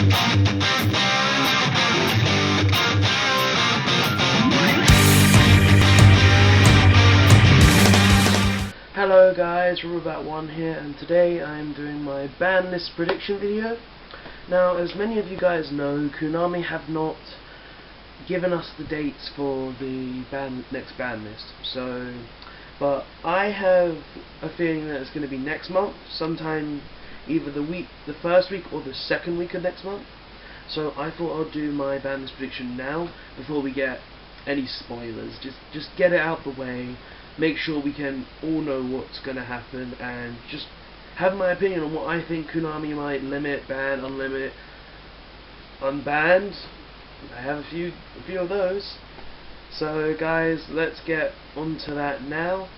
Hello guys, Robot1 here, and today I'm doing my Banlist prediction video. Now, as many of you guys know, Konami have not given us the dates for the next Banlist. But I have a feeling that it's going to be next month, sometime either the first week or the second week of next month. So I thought I'd do my Banlist prediction now before we get any spoilers. Just get it out the way. Make sure we can all know what's going to happen, and just have my opinion on what I think Konami might limit, ban, unlimit, unbanned. I have a few of those. So guys, let's get onto that now.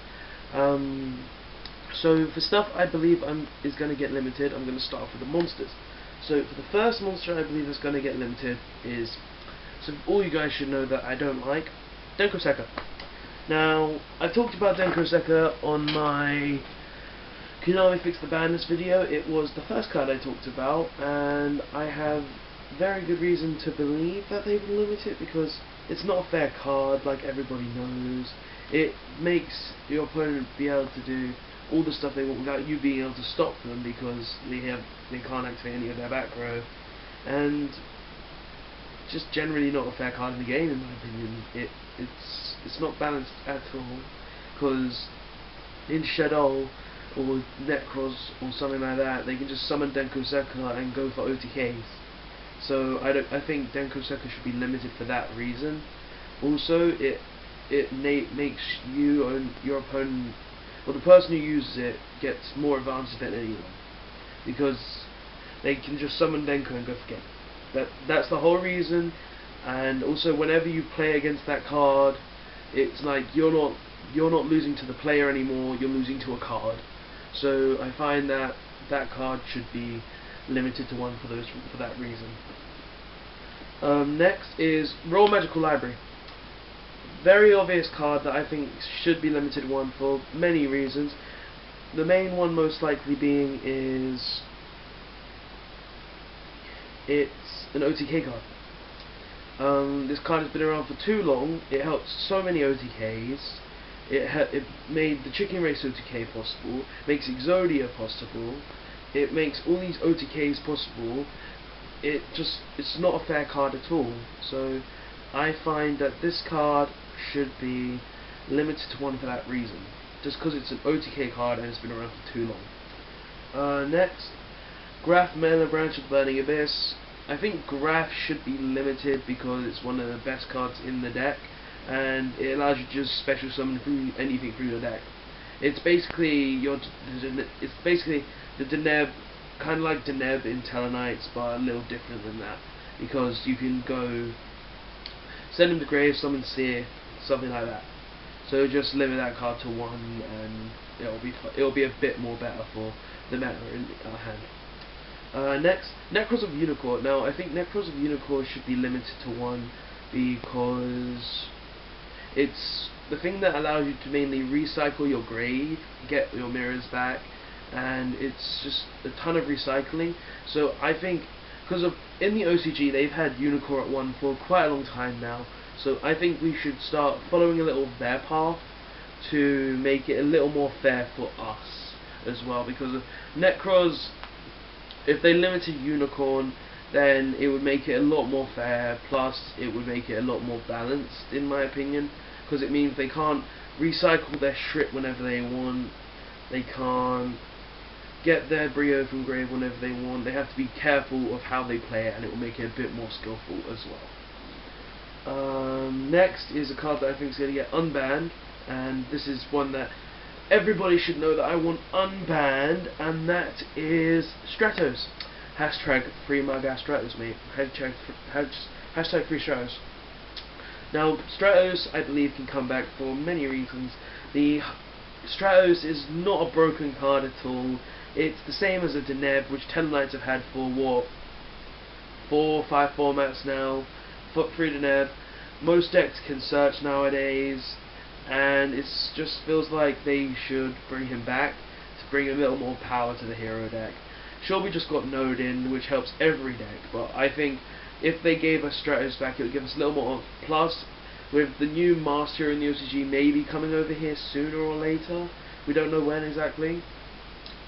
So for stuff I believe is going to get limited, I'm going to start off with the monsters. So for the first monster I believe is going to get limited is, so all you guys should know that I don't like, Denkoseka. Now, I talked about Denkoseka on my Konami Fix the Banlist video. It was the first card I talked about, and I have very good reason to believe that they will limit it, because it's not a fair card, like everybody knows. It makes your opponent be able to do all the stuff they want without you being able to stop them, because they can't activate any of their back row, and just generally not a fair card in the game, in my opinion. It's not balanced at all, because in Shadow or Necros or something like that, they can just summon Denkoseka and go for OTKs. So I think Denkoseka should be limited for that reason. Also, it makes you and your opponent, or the person who uses it, gets more advantage than anyone, because they can just summon Denko and go for game. That's the whole reason. And also, whenever you play against that card, it's like you're not losing to the player anymore, you're losing to a card. So I find that card should be limited to one for that reason. Next is Royal Magical Library. Very obvious card that I think should be limited one for many reasons. The main one most likely being is it's an OTK card. This card has been around for too long. It helped so many OTKs. It made the Chicken Race OTK possible, makes Exodia possible, it makes all these OTKs possible. It's not a fair card at all. So I find that this card should be limited to one for that reason, just because it's an OTK card and it's been around for too long. Next, Graf Mela Branch of the Burning Abyss. I think Graf should be limited because it's one of the best cards in the deck, and it allows you to just special summon through anything through your deck. It's basically the Deneb, kind of like Deneb in Tellarknights, but a little different than that, because you can go send him to grave, summon Seer, something like that. So just limit that card to one, and it'll be a bit more better for the meta in our hand. Next, Necros of Unicorn. Now, I think Necros of Unicorn should be limited to one, because it's the thing that allows you to mainly recycle your grave, get your mirrors back, and it's just a ton of recycling. So I think, because in the OCG they've had Unicorn at 1 for quite a long time now, so I think we should start following a little of their path to make it a little more fair for us as well, because of Necros, if they limited Unicorn, then it would make it a lot more fair, plus it would make it a lot more balanced, in my opinion, because it means they can't recycle their shit whenever they want, they can't get their Brio from grave whenever they want, they have to be careful of how they play it, and it will make it a bit more skillful as well. Next is a card that I think is going to get unbanned, and this is one that everybody should know that I want unbanned, and that is Stratos. Hashtag free my gas Stratos, mate. Hashtag free Stratos. Now, Stratos, I believe, can come back for many reasons. The Stratos is not a broken card at all. It's the same as a Deneb, which Tellarknights have had for what, 4 or 5 formats now. Foot 3 Deneb. Most decks can search nowadays, and it just feels like they should bring him back to bring a little more power to the hero deck. Sure, we just got Node in, which helps every deck, but I think if they gave us Stratos back, it would give us a little more. Plus, with the new Master in the OCG maybe coming over here sooner or later, we don't know when exactly,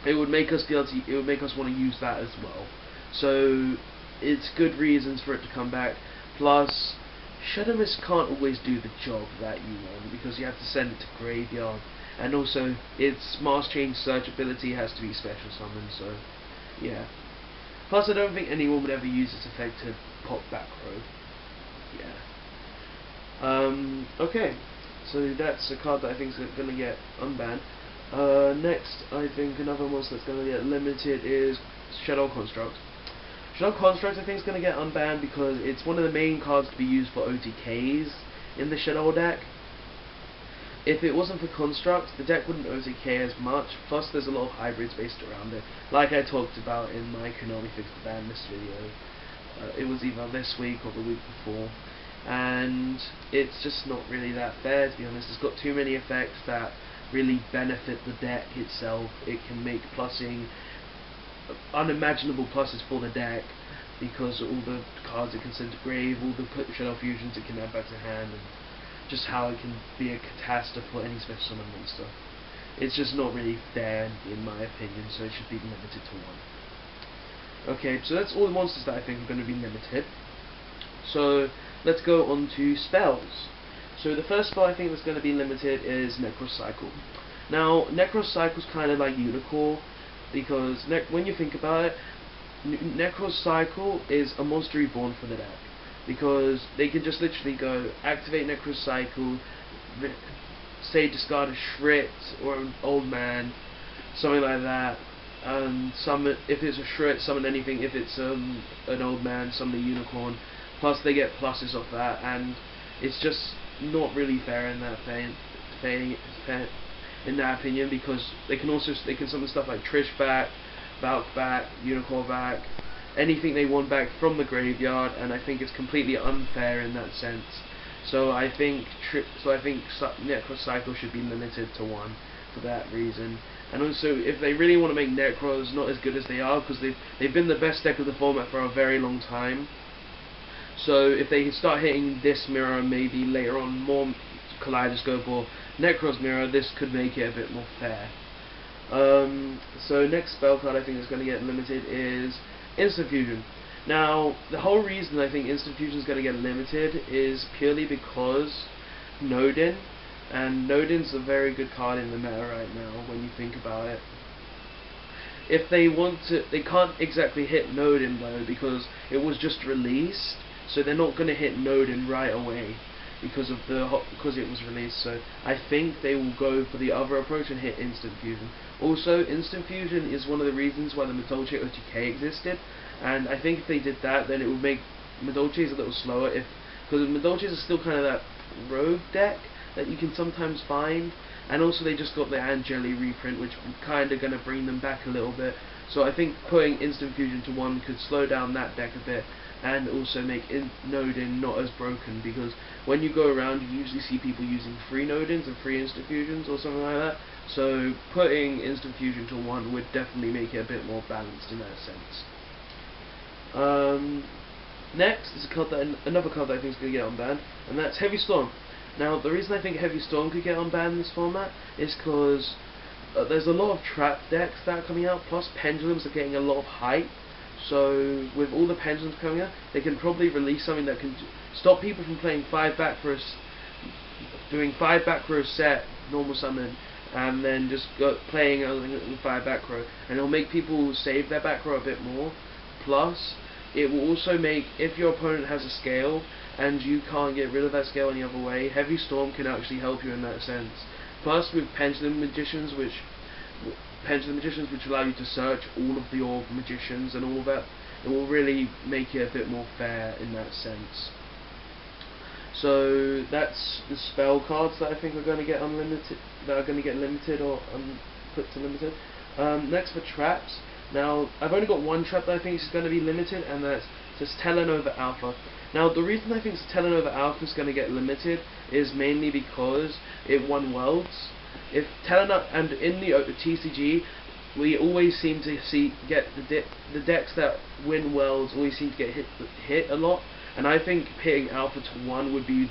it would make us want to use that as well. So it's good reasons for it to come back. Plus, Shadow Mist can't always do the job that you want, because you have to send it to Graveyard, and also its Mass Change Search ability has to be special summoned, so yeah. Plus, I don't think anyone would ever use this effect to pop back row. Yeah. Okay, so that's a card that I think is going to get unbanned. Next, I think another monster that's going to get limited is Shadow Construct. Shadow Construct, I think, is going to get unbanned because it's one of the main cards to be used for OTKs in the Shadow deck. If it wasn't for Construct, the deck wouldn't OTK as much, plus there's a lot of hybrids based around it, like I talked about in my Konami Fix the Banlist video. It was either this week or the week before, and it's just not really that fair, to be honest. It's got too many effects that really benefit the deck itself. It can make plussing unimaginable pluses for the deck, because all the cards it can send to grave, all the Shadow Fusions it can add back to hand, and just how it can be a catastrophe for any special summon monster. It's just not really fair in my opinion, so it should be limited to 1. Okay, so that's all the monsters that I think are going to be limited. So let's go on to spells. So the first spell I think that's going to be limited is Necrocycle. Now, Necrocycle's kind of like Yugioh, because when you think about it, Necrocycle is a monster reborn for the deck, because they can just literally go activate Necrocycle, say discard a Shrit or an Old Man, something like that, and summon, if it's a Shrit, summon anything. If it's an Old Man, summon a Unicorn. Plus they get pluses off that, and it's just not really fair in that in that opinion, because they can summon stuff like Trish back, Valk back, Unicorn back, anything they want back from the graveyard, and I think it's completely unfair in that sense. So I think Necrocycle should be limited to 1 for that reason. And also, if they really want to make Necros not as good as they are, because they've been the best deck of the format for a very long time. So if they start hitting this mirror, maybe later on more Kaleidoscope or Necros mirror, this could make it a bit more fair. So next spell card I think is going to get limited is Instant Fusion. Now, the whole reason I think Instant Fusion is going to get limited is purely because Nodin, and Nodin's a very good card in the meta right now when you think about it. If they want to, they can't exactly hit Nodin though, because it was just released, so they're not going to hit Nodin right away because it was released. So I think they will go for the other approach and hit Instant Fusion. Also, Instant Fusion is one of the reasons why the Madolche OTK existed, and I think if they did that, then it would make Madolches a little slower, because Madolches are still kind of that rogue deck that you can sometimes find, and also they just got the Angeli reprint, which kind of going to bring them back a little bit. So I think putting Instant Fusion to 1 could slow down that deck a bit, and also make Nodin not as broken, because when you go around you usually see people using 3 Nodins and 3 Instant Fusions or something like that. So putting Instant Fusion to 1 would definitely make it a bit more balanced in that sense. Next is another card that I think is going to get unbanned, and that's Heavy Storm. Now, the reason I think Heavy Storm could get unbanned in this format is because there's a lot of trap decks that are coming out, plus Pendulums are getting a lot of hype. So with all the Pendulums coming out, they can probably release something that can stop people from playing 5 back doing 5 back row set, normal summon, and then just playing 5 back row, and it'll make people save their back row a bit more. Plus, it will also make, if your opponent has a scale and you can't get rid of that scale any other way, Heavy Storm can actually help you in that sense. Plus, with Pendulum Magicians, which allow you to search all of your magicians and all that, it will really make it a bit more fair in that sense. So that's the spell cards that I think are going to get limited or put to limited. Next for traps. Now, I've only got 1 trap that I think is going to be limited, and that's just Telenova Alpha. Now, the reason I think Telenova Alpha is going to get limited is mainly because it won Worlds. If Telenova, and in the TCG, we always seem to get the decks that win worlds always seem to get hit a lot, and I think hitting alpha to 1 would be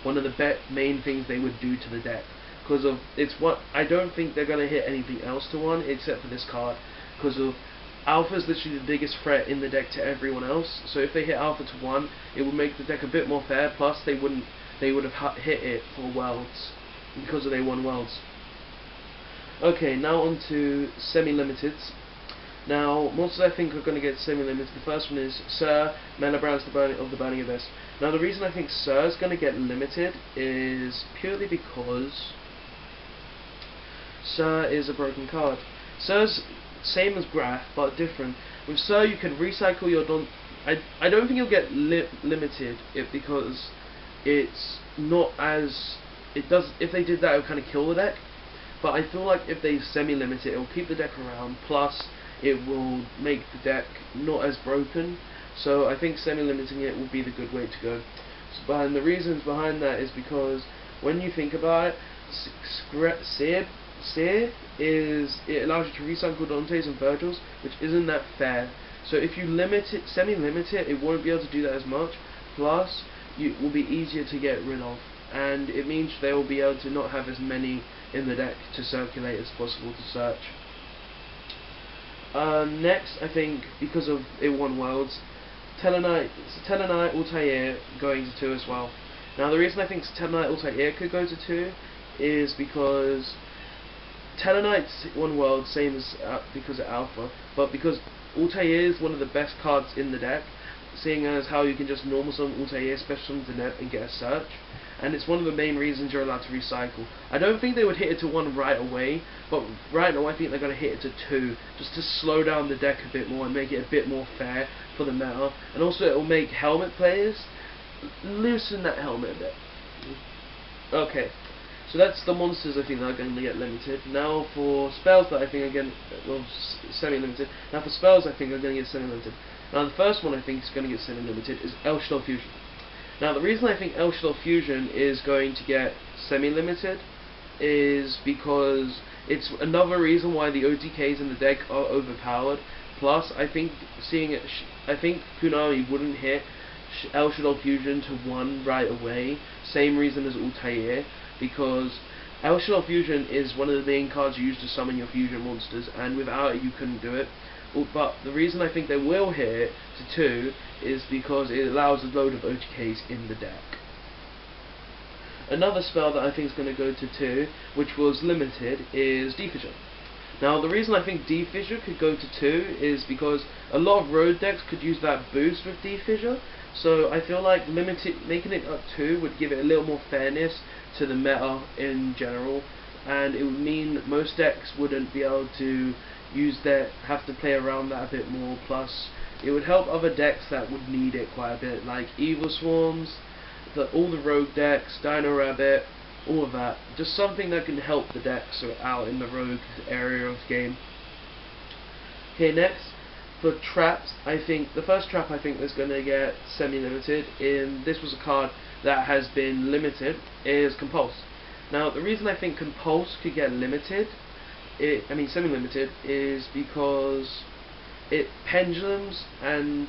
one of the main things they would do to the deck, because of I don't think they're gonna hit anything else to 1 except for this card, because of alpha is literally the biggest threat in the deck to everyone else. So if they hit alpha to 1, it would make the deck a bit more fair. Plus they would have hit it for worlds because they won worlds. Okay, now on to semi-limiteds. Now, monsters I think are going to get semi-limited. The first one is Sir, Melabrands of the Burning Abyss. Now, the reason I think Sir is going to get limited is purely because Sir is a broken card. Sir's same as Graph, but different. With Sir, you can recycle your I don't think you'll get limited because it's not as if they did that, it would kind of kill the deck. But I feel like if they semi-limit it, it will keep the deck around, plus it will make the deck not as broken. So I think semi-limiting it will be the good way to go. And the reasons behind that is because when you think about it, Seer it allows you to recycle Dante's and Virgil's, which isn't that fair. So if you semi-limit it, it won't be able to do that as much. Plus, it will be easier to get rid of, and it means they will be able to not have as many in the deck to circulate as possible to search. Next, I think because of it won worlds, Telenite Altair going to 2 as well. Now the reason I think Telenite Altair could go to 2 is because Telenite's won worlds, same as because of Alpha, but because Altair is one of the best cards in the deck, seeing as how you can just normal summon Altair, special summon the net and get a search, and it's one of the main reasons you're allowed to recycle. I don't think they would hit it to 1 right away, but right now I think they're going to hit it to 2, just to slow down the deck a bit more and make it a bit more fair for the meta, and also it will make helmet players loosen that helmet a bit. Okay, so that's the monsters I think that are going to get limited. Now for spells that I think are going to, semi-limited. Now for spells I think are going to get semi-limited. Now the first one I think is going to get semi-limited is El Shaddoll Fusion. Now the reason I think El Shaddoll Fusion is going to get semi-limited is because it's another reason why the OTKs in the deck are overpowered. Plus I think I think Kunami wouldn't hit El Shaddoll Fusion to 1 right away. Same reason as Altair, because El Shaddoll Fusion is one of the main cards you use to summon your fusion monsters, and without it you couldn't do it. But the reason I think they will hit it to 2 is because it allows a load of OTKs in the deck. Another spell that I think is going to go to 2, which was limited, is Defissure. Now the reason I think Defissure could go to 2 is because a lot of road decks could use that boost with Defissure, so I feel like making it up 2 would give it a little more fairness to the meta in general, and it would mean most decks wouldn't be able to have to play around that a bit more. Plus it would help other decks that would need it quite a bit, like Evil Swarms, all the rogue decks, Dino Rabbit, all of that. Just something that can help the decks out in the rogue area of the game. Okay, next for traps, I think the first trap I think that's going to get semi-limited, this was a card that has been limited, is Compulse. Now the reason I think Compulse could get semi-limited, is because it pendulums, and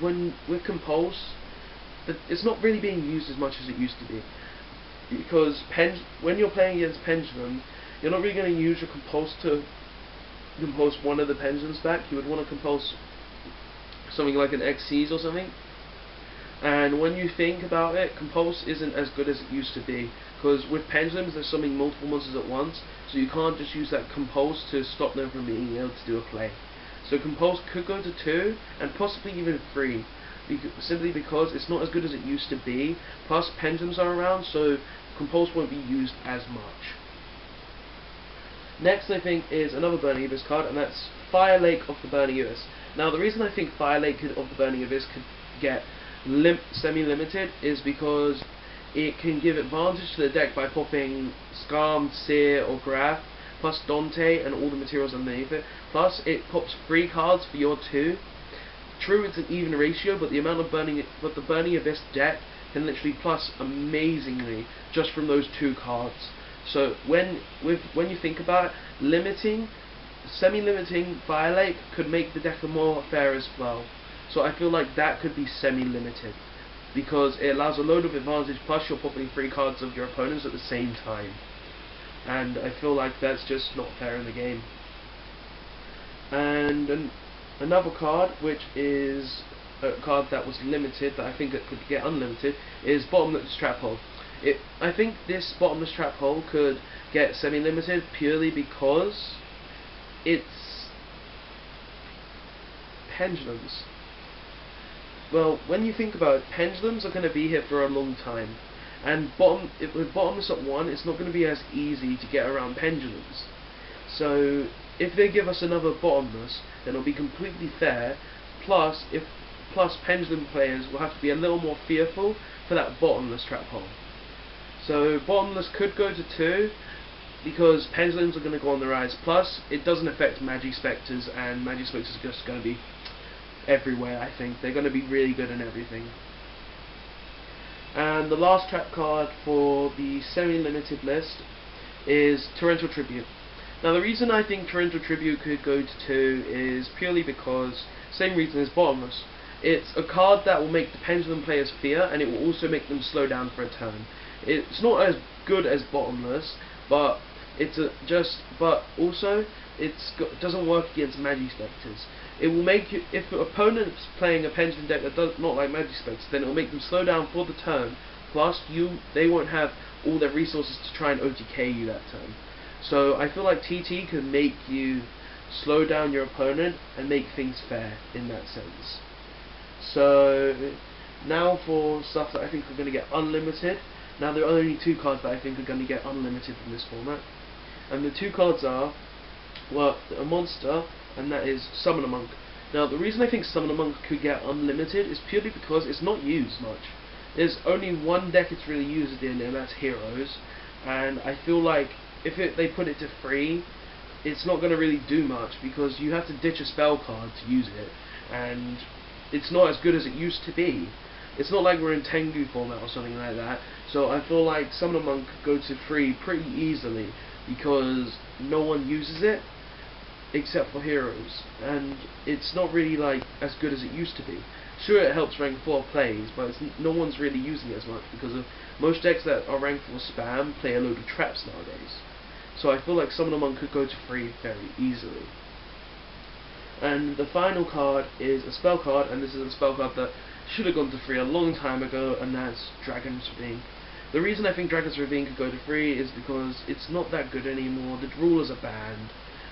with Compulse, it's not really being used as much as it used to be. Because when you're playing against Pendulum, you're not really going to use your Compulse to compulse one of the pendulums back. You would want to compulse something like an Xyz or something. And when you think about it, Compulse isn't as good as it used to be, because with pendulums they're summoning multiple monsters at once, so you can't just use that Compulse to stop them from being able to do a play. So Compulse could go to 2 and possibly even 3, simply because it's not as good as it used to be. Plus pendulums are around, so Compulse won't be used as much. Next I think is another Burning Abyss card, and that's Fire Lake of the Burning Abyss. Now the reason I think Fire Lake of the Burning Abyss could get semi-limited is because it can give advantage to the deck by popping Skarm, Seer or Graph, plus Dante and all the materials underneath it. Plus it pops 3 cards for your 2. True, it's an even ratio, but the Burning Abyss deck can literally plus amazingly just from those 2 cards. So when you think about it, limiting semi-limiting Violate could make the deck more fair as well. So I feel like that could be semi-limited, because it allows a load of advantage, plus you're popping 3 cards of your opponents at the same time. And I feel like that's just not fair in the game. And another card, which is a card that was limited, that I think it could get unlimited, is Bottomless Trap Hole. I think this Bottomless Trap Hole could get semi-limited purely because it's pendulums. Well, when you think about it, pendulums are going to be here for a long time, and with Bottomless at 1, it's not going to be as easy to get around pendulums. So if they give us another Bottomless, then it'll be completely fair. Plus pendulum players will have to be a little more fearful for that Bottomless Trap Hole. So Bottomless could go to 2, because pendulums are going to go on the rise. Plus, it doesn't affect Magic Spectres, and Magic Spectres are just going to be everywhere. I think they're going to be really good in everything. And the last trap card for the semi-limited list is Torrential Tribute. Now, the reason I think Torrential Tribute could go to 2 is purely because, same reason as Bottomless. It's a card that will make the pendulum players fear, and it will also make them slow down for a turn. It's not as good as Bottomless, but also it doesn't work against Magic Spectres. It will make you, if the opponent's playing a pendulum deck that does not like Magic Spectres, then it will make them slow down for the turn. Plus, they won't have all their resources to try and OTK you that turn. So I feel like TT could make you slow down your opponent and make things fair in that sense. So now for stuff that I think are going to get unlimited. Now there are only 2 cards that I think are going to get unlimited in this format, and the 2 cards are, well, a monster, and that is Summoner Monk. Now the reason I think Summoner Monk could get unlimited is purely because it's not used much. There's only one deck it's really used in, and that's Heroes, and I feel like if they put it to 3, it's not going to really do much, because you have to ditch a spell card to use it, and it's not as good as it used to be. It's not like we're in Tengu format or something like that, so I feel like Summoner Monk could go to 3 pretty easily, because no one uses it except for Heroes, and it's not really like as good as it used to be. Sure, it helps rank 4 plays, but no one's really using it as much, because of most decks that are rank 4 spam play a load of traps nowadays. So I feel like Summoner Monk could go to 3 very easily. And the final card is a spell card, and this is a spell card that should have gone to 3 a long time ago, and that's Dragon's Ravine. The reason I think Dragon's Ravine could go to 3 is because it's not that good anymore. The rulers are banned,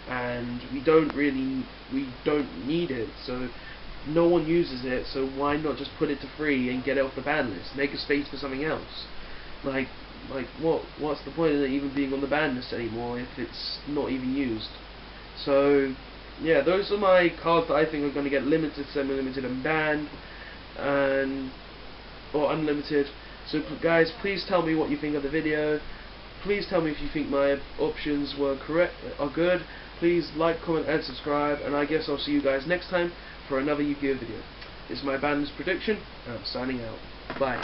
and we don't need it, so no one uses it, so why not just put it to 3 and get it off the ban list? Make a space for something else. What's the point of it even being on the ban list anymore if it's not even used? So yeah, those are my cards that I think are going to get limited, semi-limited, and banned, or unlimited. So guys, please tell me what you think of the video. Please tell me if you think my options were correct, are good. Please like, comment, and subscribe, and I guess I'll see you guys next time for another Yugioh video. This is my Banlist prediction, and I'm signing out. Bye.